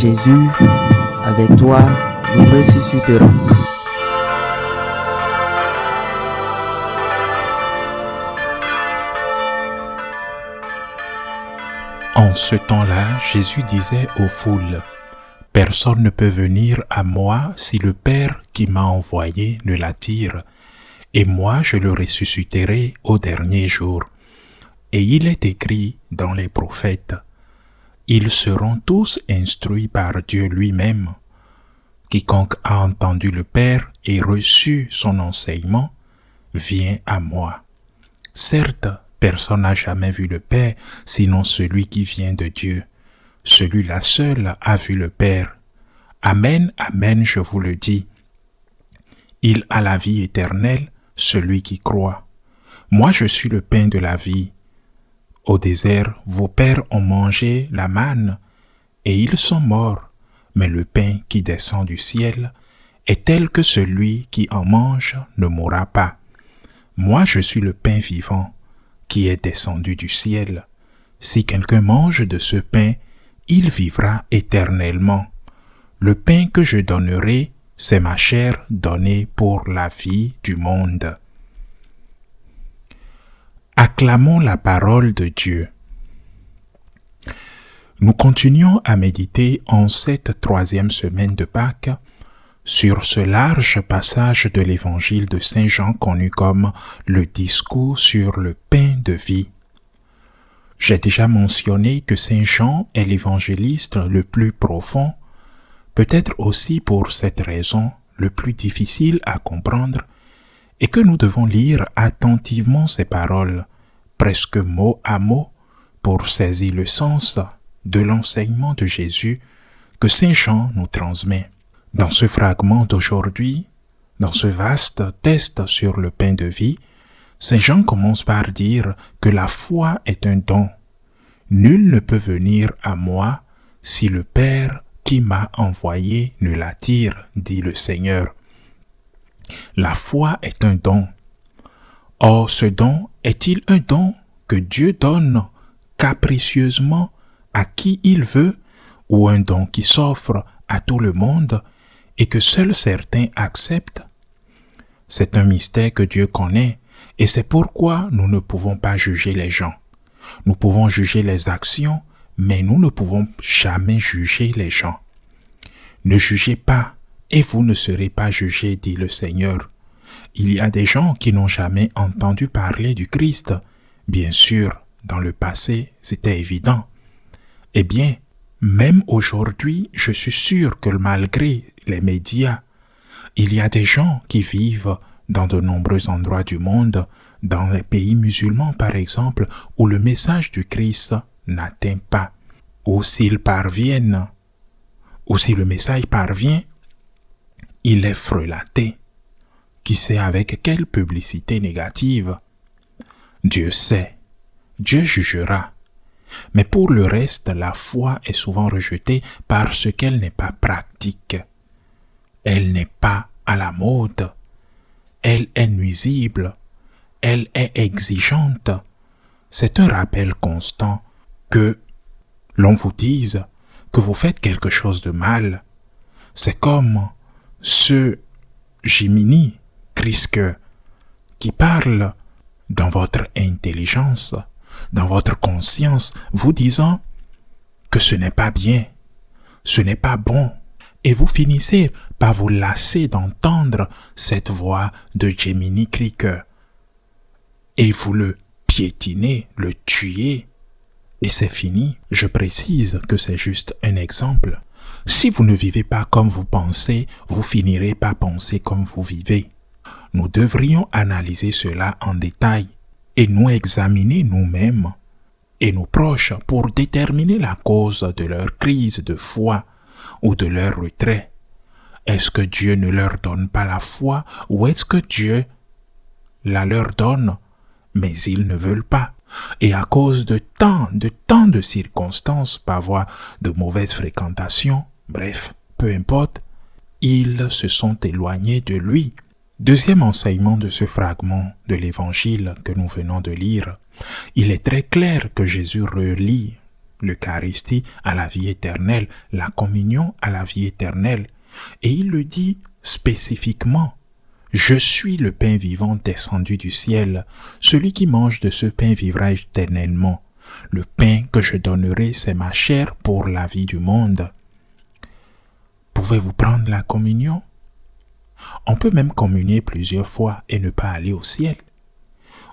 Jésus, avec toi, nous ressusciterons. En ce temps-là, Jésus disait aux foules, « Personne ne peut venir à moi si le Père qui m'a envoyé ne l'attire, et moi je le ressusciterai au dernier jour. » Et il est écrit dans les prophètes, « Ils seront tous instruits par Dieu lui-même. Quiconque a entendu le Père et reçu son enseignement, vient à moi. Certes, personne n'a jamais vu le Père, sinon celui qui vient de Dieu. Celui-là seul a vu le Père. Amen, amen, je vous le dis. Il a la vie éternelle, celui qui croit. Moi, je suis le pain de la vie. Au désert, vos pères ont mangé la manne, et ils sont morts. Mais le pain qui descend du ciel est tel que celui qui en mange ne mourra pas. Moi, je suis le pain vivant qui est descendu du ciel. Si quelqu'un mange de ce pain, il vivra éternellement. Le pain que je donnerai, c'est ma chair donnée pour la vie du monde. » Acclamons la parole de Dieu. Nous continuons à méditer en cette 3e semaine de Pâques sur ce large passage de l'évangile de Saint Jean connu comme le discours sur le pain de vie. J'ai déjà mentionné que Saint Jean est l'évangéliste le plus profond, peut-être aussi pour cette raison le plus difficile à comprendre, et que nous devons lire attentivement ces paroles, presque mot à mot, pour saisir le sens de l'enseignement de Jésus que Saint Jean nous transmet. Dans ce fragment d'aujourd'hui, dans ce vaste texte sur le pain de vie, Saint Jean commence par dire que la foi est un don. Nul ne peut venir à moi si le Père qui m'a envoyé ne l'attire, dit le Seigneur. La foi est un don. Or, ce don est-il un don que Dieu donne capricieusement à qui il veut, ou un don qui s'offre à tout le monde et que seuls certains acceptent? C'est un mystère que Dieu connaît, et c'est pourquoi nous ne pouvons pas juger les gens. Nous pouvons juger les actions, mais nous ne pouvons jamais juger les gens. Ne jugez pas, et vous ne serez pas jugés, dit le Seigneur. Il y a des gens qui n'ont jamais entendu parler du Christ. Bien sûr, dans le passé, c'était évident. Eh bien, même aujourd'hui, je suis sûr que malgré les médias, il y a des gens qui vivent dans de nombreux endroits du monde, dans les pays musulmans par exemple, où le message du Christ n'atteint pas, ou s'ils parviennent, ou si le message parvient, il est frelaté. Qui sait avec quelle publicité négative? Dieu sait, Dieu jugera. Mais pour le reste, la foi est souvent rejetée parce qu'elle n'est pas pratique. Elle n'est pas à la mode. Elle est nuisible. Elle est exigeante. C'est un rappel constant que l'on vous dise que vous faites quelque chose de mal. C'est comme ce Jiminy Crique qui parle dans votre intelligence, dans votre conscience, vous disant que ce n'est pas bien, ce n'est pas bon, et vous finissez par vous lasser d'entendre cette voix de Jiminy Crique, et vous le piétinez, le tuez, et c'est fini. Je précise que c'est juste un exemple. Si vous ne vivez pas comme vous pensez, vous finirez par penser comme vous vivez. Nous devrions analyser cela en détail et nous examiner nous-mêmes et nos proches pour déterminer la cause de leur crise de foi ou de leur retrait. Est-ce que Dieu ne leur donne pas la foi ou est-ce que Dieu la leur donne, mais ils ne veulent pas? Et à cause de tant de circonstances, parfois de mauvaise fréquentation, bref, peu importe, ils se sont éloignés de lui. Deuxième enseignement de ce fragment de l'évangile que nous venons de lire, il est très clair que Jésus relie l'Eucharistie à la vie éternelle, la communion à la vie éternelle. Et il le dit spécifiquement. Je suis le pain vivant descendu du ciel. Celui qui mange de ce pain vivra éternellement. Le pain que je donnerai, c'est ma chair pour la vie du monde. Pouvez-vous prendre la communion? On peut même communier plusieurs fois et ne pas aller au ciel.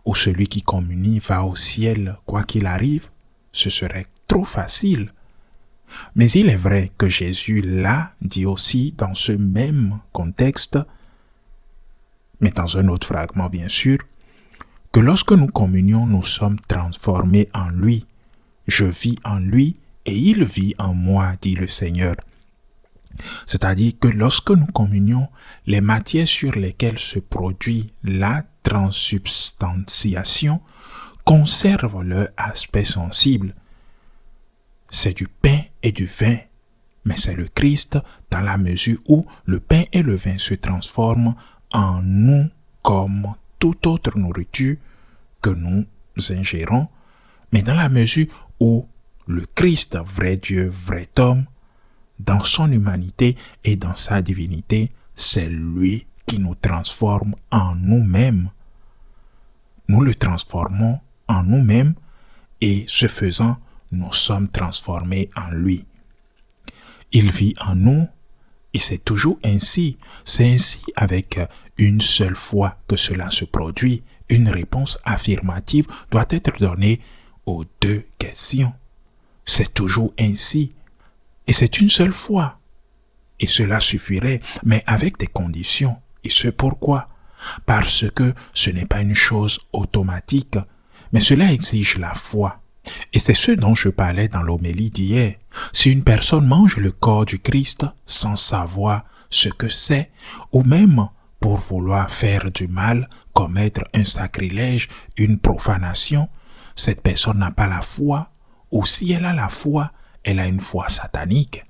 Ou celui qui communie va au ciel quoi qu'il arrive, ce serait trop facile. Mais il est vrai que Jésus l'a dit aussi dans ce même contexte, mais dans un autre fragment bien sûr, que lorsque nous communions, nous sommes transformés en lui. Je vis en lui et il vit en moi, dit le Seigneur. C'est-à-dire que lorsque nous communions, les matières sur lesquelles se produit la transsubstantiation conservent leur aspect sensible. C'est du pain et du vin, mais c'est le Christ dans la mesure où le pain et le vin se transforment en nous comme toute autre nourriture que nous ingérons, mais dans la mesure où le Christ, vrai Dieu, vrai homme, dans son humanité et dans sa divinité, c'est lui qui nous transforme en nous-mêmes. Nous le transformons en nous-mêmes et ce faisant, nous sommes transformés en lui. Il vit en nous et c'est toujours ainsi. C'est ainsi avec une seule fois que cela se produit. Une réponse affirmative doit être donnée aux deux questions. C'est toujours ainsi. Et c'est une seule fois. Et cela suffirait, mais avec des conditions. Et ce pourquoi? Parce que ce n'est pas une chose automatique, mais cela exige la foi. Et c'est ce dont je parlais dans l'homélie d'hier. Si une personne mange le corps du Christ sans savoir ce que c'est, ou même pour vouloir faire du mal, commettre un sacrilège, une profanation, cette personne n'a pas la foi, ou si elle a la foi, elle a une foi satanique.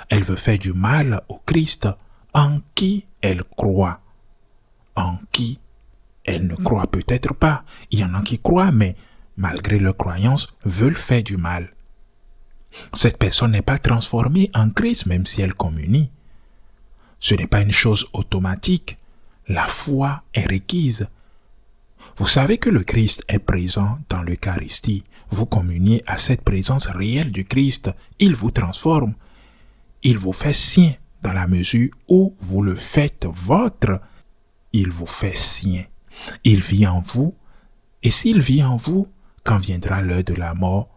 Elle veut faire du mal au Christ en qui elle croit, en qui elle ne croit peut-être pas. Il y en a qui croient, mais malgré leur croyance, veulent faire du mal. Cette personne n'est pas transformée en Christ même si elle communie. Ce n'est pas une chose automatique. La foi est requise. Vous savez que le Christ est présent dans l'Eucharistie. Vous communiez à cette présence réelle du Christ. Il vous transforme. Il vous fait sien dans la mesure où vous le faites vôtre. Il vous fait sien. Il vit en vous. Et s'il vit en vous, quand viendra l'heure de la mort,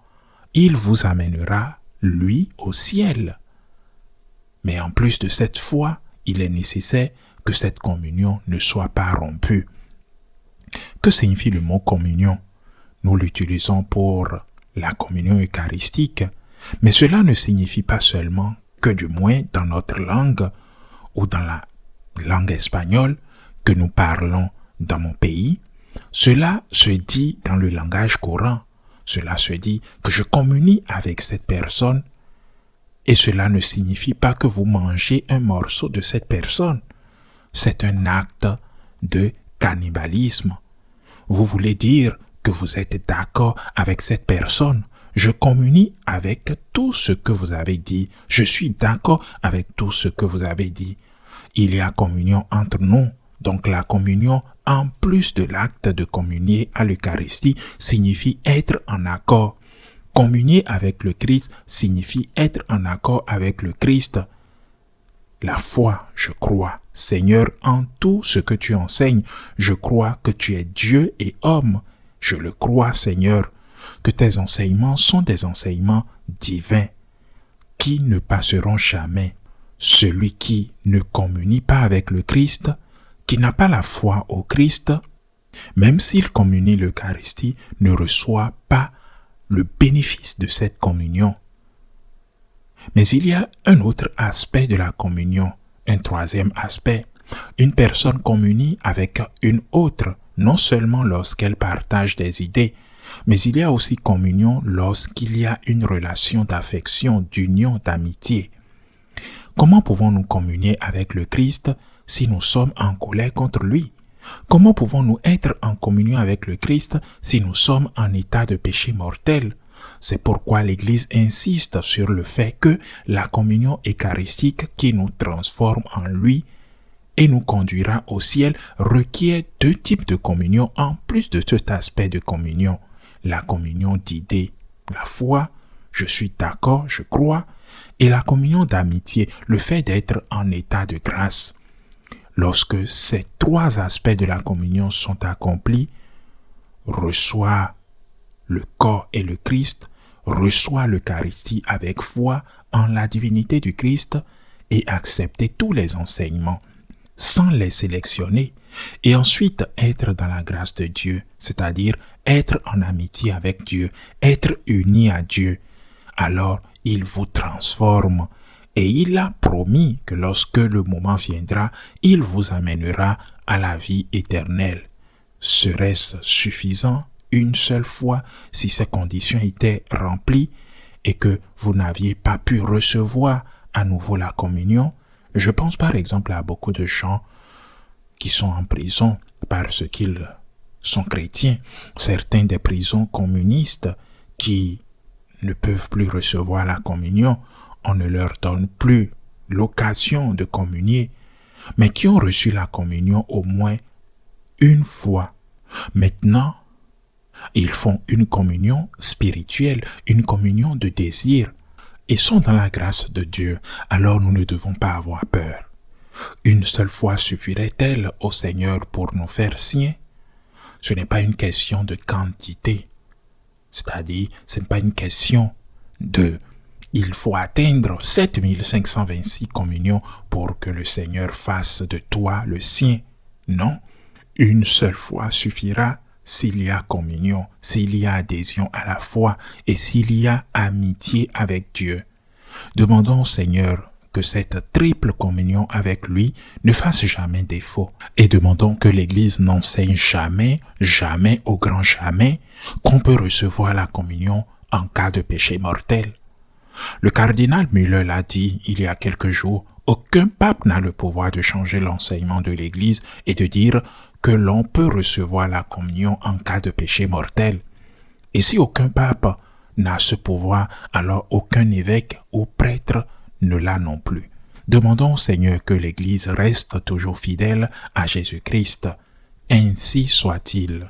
il vous amènera, lui, au ciel. Mais en plus de cette foi, il est nécessaire que cette communion ne soit pas rompue. Que signifie le mot communion? Nous l'utilisons pour la communion eucharistique, mais cela ne signifie pas seulement que du moins dans notre langue ou dans la langue espagnole que nous parlons dans mon pays. Cela se dit dans le langage courant. Cela se dit que je communie avec cette personne et cela ne signifie pas que vous mangez un morceau de cette personne. C'est un acte de cannibalisme. Vous voulez dire que vous êtes d'accord avec cette personne. Je communie avec tout ce que vous avez dit. Je suis d'accord avec tout ce que vous avez dit. Il y a communion entre nous. Donc la communion, en plus de l'acte de communier à l'Eucharistie, signifie être en accord. Communier avec le Christ signifie être en accord avec le Christ. La foi, je crois, Seigneur, en tout ce que tu enseignes. Je crois que tu es Dieu et homme. Je le crois, Seigneur, que tes enseignements sont des enseignements divins qui ne passeront jamais. Celui qui ne communie pas avec le Christ, qui n'a pas la foi au Christ, même s'il communie l'Eucharistie, ne reçoit pas le bénéfice de cette communion. Mais il y a un autre aspect de la communion, un troisième aspect. Une personne communie avec une autre, non seulement lorsqu'elle partage des idées, mais il y a aussi communion lorsqu'il y a une relation d'affection, d'union, d'amitié. Comment pouvons-nous communier avec le Christ si nous sommes en colère contre lui? Comment pouvons-nous être en communion avec le Christ si nous sommes en état de péché mortel? C'est pourquoi l'Église insiste sur le fait que la communion eucharistique qui nous transforme en lui et nous conduira au ciel requiert deux types de communion en plus de cet aspect de communion. La communion d'idées, la foi, je suis d'accord, je crois, et la communion d'amitié, le fait d'être en état de grâce. Lorsque ces trois aspects de la communion sont accomplis, reçoit le corps et le Christ, reçoit l'Eucharistie avec foi en la divinité du Christ et accepter tous les enseignements sans les sélectionner et ensuite être dans la grâce de Dieu, c'est-à-dire être en amitié avec Dieu, être uni à Dieu. Alors il vous transforme et il a promis que lorsque le moment viendra, il vous amènera à la vie éternelle. Serait-ce suffisant une seule fois si ces conditions étaient remplies et que vous n'aviez pas pu recevoir à nouveau la communion? Je pense par exemple à beaucoup de gens qui sont en prison parce qu'ils sont chrétiens, certains des prisons communistes qui ne peuvent plus recevoir la communion, on ne leur donne plus l'occasion de communier, mais qui ont reçu la communion au moins une fois. Maintenant, ils font une communion spirituelle, une communion de désir, et sont dans la grâce de Dieu. Alors nous ne devons pas avoir peur. Une seule fois suffirait-elle au Seigneur pour nous faire siens? Ce n'est pas une question de quantité, c'est-à-dire ce n'est pas une question de il faut atteindre 7526 communions pour que le Seigneur fasse de toi le sien. Non, une seule fois suffira s'il y a communion, s'il y a adhésion à la foi et s'il y a amitié avec Dieu. Demandons au Seigneur que cette triple communion avec lui ne fasse jamais défaut et demandons que l'Église n'enseigne jamais, jamais, au grand jamais, qu'on peut recevoir la communion en cas de péché mortel. Le cardinal Müller l'a dit il y a quelques jours, aucun pape n'a le pouvoir de changer l'enseignement de l'Église et de dire que l'on peut recevoir la communion en cas de péché mortel. Et si aucun pape n'a ce pouvoir, alors aucun évêque ou prêtre ne l'a non plus. Demandons au Seigneur que l'Église reste toujours fidèle à Jésus-Christ. Ainsi soit-il.